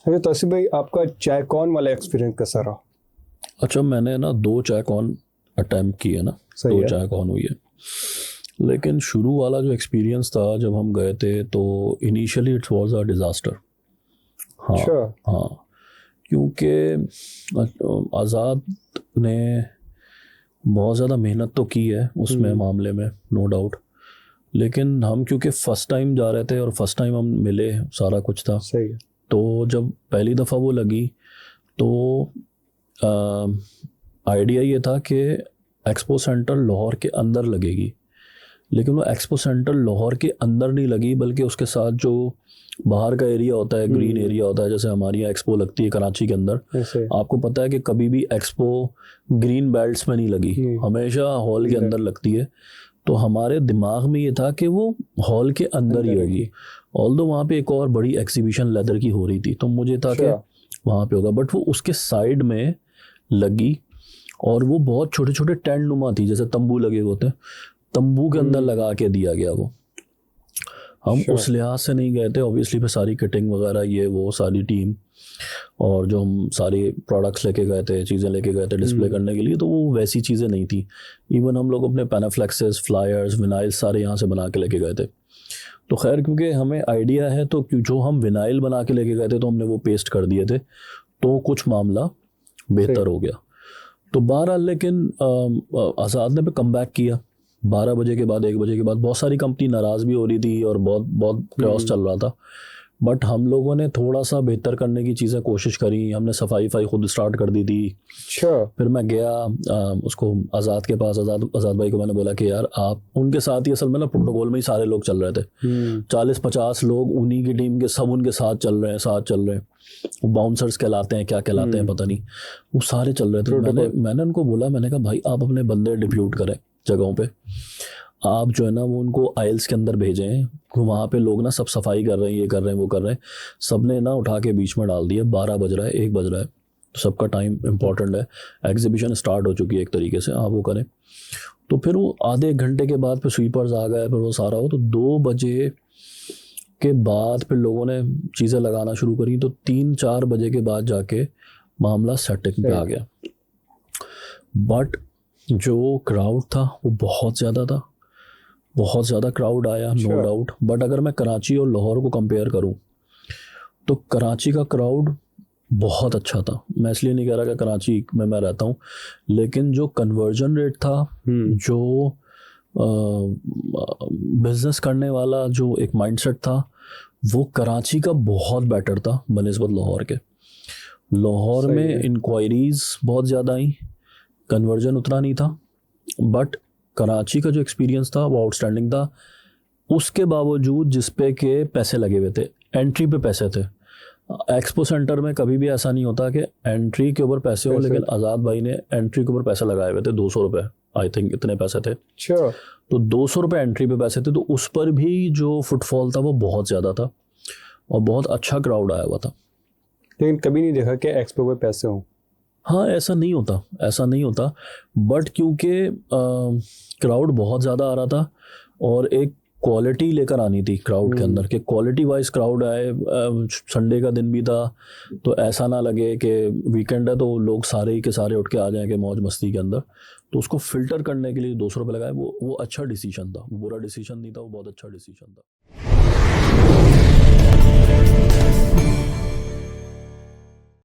अरे तौसीफ भाई, आपका चाय कॉर्न वाला एक्सपीरियंस कैसा रहा? अच्छा, मैंने ना 2 चाय कॉर्न अटेम्प्ट किए ना। सही 2 है। चाय कॉर्न हुई है। लेकिन शुरू वाला जो एक्सपीरियंस था जब हम गए थे तो initially it's was a disaster. हाँ। अच्छा। हाँ, क्योंकि आज़ाद ने बहुत ज़्यादा मेहनत तो की है उसमें हम्म। मामले में, नो डाउट। लेकिन हम क्योंकि फ़र्स्ट टाइम जा रहे थे और फर्स्ट टाइम हम मिले, सारा कुछ था। सही है। तो जब पहली दफ़ा वो लगी तो आइडिया ये था कि एक्सपो सेंटर लाहौर के अंदर लगेगी, लेकिन वो एक्सपो सेंटर लाहौर के अंदर नहीं लगी, बल्कि उसके साथ जो बाहर का एरिया होता है, ग्रीन एरिया होता है, जैसे हमारी यहाँ एक्सपो लगती है कराची के अंदर। ऐसे। आपको पता है कि कभी भी एक्सपो ग्रीन बेल्ट्स में नहीं लगी, हमेशा हॉल के अंदर लगती है। तो हमारे दिमाग में ये था कि वो हॉल के अंदर ही अंदर होगी। की। ऑल्दो वहाँ पे एक और बड़ी एग्जीबिशन लेदर की हो रही थी, तो मुझे था कि अच्छा। वहाँ पे होगा, बट वो उसके साइड में लगी। और वो बहुत छोटे छोटे टेंट नुमा थी, जैसे तंबू लगे होते हैं, तंबू के अंदर लगा के दिया गया वो। हम अच्छा। उस लिहाज से नहीं गए थे ऑब्वियसली, पे सारी किटिंग वगैरह ये वो सारी टीम, और जो हम सारे प्रोडक्ट्स लेके गए थे, चीज़ें लेके गए थे डिस्प्ले करने के लिए, तो वो वैसी चीज़ें नहीं थी। इवन हम लोग अपने पैनाफ्लेक्सेस, फ्लायर्स, विनाइल सारे यहाँ से बना के लेके गए थे। तो खैर, क्योंकि हमें आइडिया है तो जो हम विनाइल बना के लेके गए थे तो हमने वो पेस्ट कर दिए थे, तो कुछ मामला सही। बेहतर हो गया। तो बहरहाल, लेकिन आज़ाद ने पे कम बैक किया। 12 बजे के बाद, 1 बजे के बाद बहुत सारी कंपनी नाराज़ भी हो रही थी और बहुत बहुत क्रॉस चल रहा था। बट हम लोगों ने थोड़ा सा बेहतर करने की चीज़ें कोशिश करी। हमने सफाई खुद स्टार्ट कर दी थी। अच्छा। फिर मैं गया उसको आज़ाद के पास, आज़ाद आज़ाद भाई को मैंने बोला कि यार आप उनके साथ ही, असल में ना प्रोटोकॉल में ही सारे लोग चल रहे थे। 40-50 लोग उन्हीं की टीम के, सब उनके साथ चल रहे हैं, वो बाउंसर्स कहलाते हैं, क्या कहलाते हैं पता नहीं, वो सारे चल रहे थे। प्रोटोकॉल। मैंने उनको बोला, मैंने कहा भाई आप अपने बंदे डिप्यूट करें जगहों पे, आप जो है ना वो उनको आइल्स के अंदर भेजें। वहाँ पे लोग ना सब सफाई कर रहे हैं, ये कर रहे हैं, वो कर रहे हैं। सब ने ना उठा के बीच में डाल दिया। 12 बज रहा है, 1 बज रहा है, तो सबका टाइम इंपॉर्टेंट है। एग्जीबिशन स्टार्ट हो चुकी है एक तरीके से, आप वो करें। तो फिर वो आधे एक घंटे के बाद फिर स्वीपर्स आ गए, फिर वो सारा हो, तो 2 बजे के बाद फिर लोगों ने चीज़ें लगाना शुरू करी। तो 3-4 बजे के बाद जाके मामला सेटिंग पे आ गया। बट जो क्राउड था वो बहुत ज़्यादा था, बहुत ज़्यादा क्राउड आया, नो अच्छा। डाउट। बट अगर मैं कराची और लाहौर को कंपेयर करूं तो कराची का क्राउड बहुत अच्छा था। मैं इसलिए नहीं कह रहा कि कराची में मैं रहता हूं, लेकिन जो कन्वर्जन रेट था, जो बिजनेस करने वाला जो एक माइंडसेट था, वो कराची का बहुत बेटर था बनिस्बत लाहौर के। लाहौर सही में है। इंक्वायरीज बहुत ज़्यादा आई, कन्वर्जन उतना नहीं था। बट कराची का जो एक्सपीरियंस था वो आउटस्टैंडिंग था। उसके बावजूद जिस पे के पैसे लगे हुए थे, एंट्री पे पैसे थे। एक्सपो सेंटर में कभी भी ऐसा नहीं होता कि एंट्री के ऊपर पैसे हो, पैसे। लेकिन आज़ाद भाई ने एंट्री के ऊपर पैसे लगाए हुए थे, 200 रुपये, आई थिंक इतने पैसे थे। अच्छा। तो 200 रुपये एंट्री पे पैसे थे, तो उस पर भी जो फुटफॉल था वो बहुत ज़्यादा था और बहुत अच्छा क्राउड आया हुआ था। लेकिन कभी नहीं देखा कि एक्सपो पे पैसे हों। हाँ, ऐसा नहीं होता, ऐसा नहीं होता। बट क्योंकि क्राउड बहुत ज़्यादा आ रहा था और एक क्वालिटी लेकर आनी थी क्राउड के अंदर, कि क्वालिटी वाइज क्राउड आए। संडे का दिन भी था, तो ऐसा ना लगे कि वीकेंड है तो लोग सारे ही के सारे उठ के आ जाएंगे मौज मस्ती के अंदर। तो उसको फिल्टर करने के लिए 200 रुपये लगाए। वो अच्छा डिसीजन था, वो बुरा डिसीजन नहीं था, वो बहुत अच्छा डिसीजन था।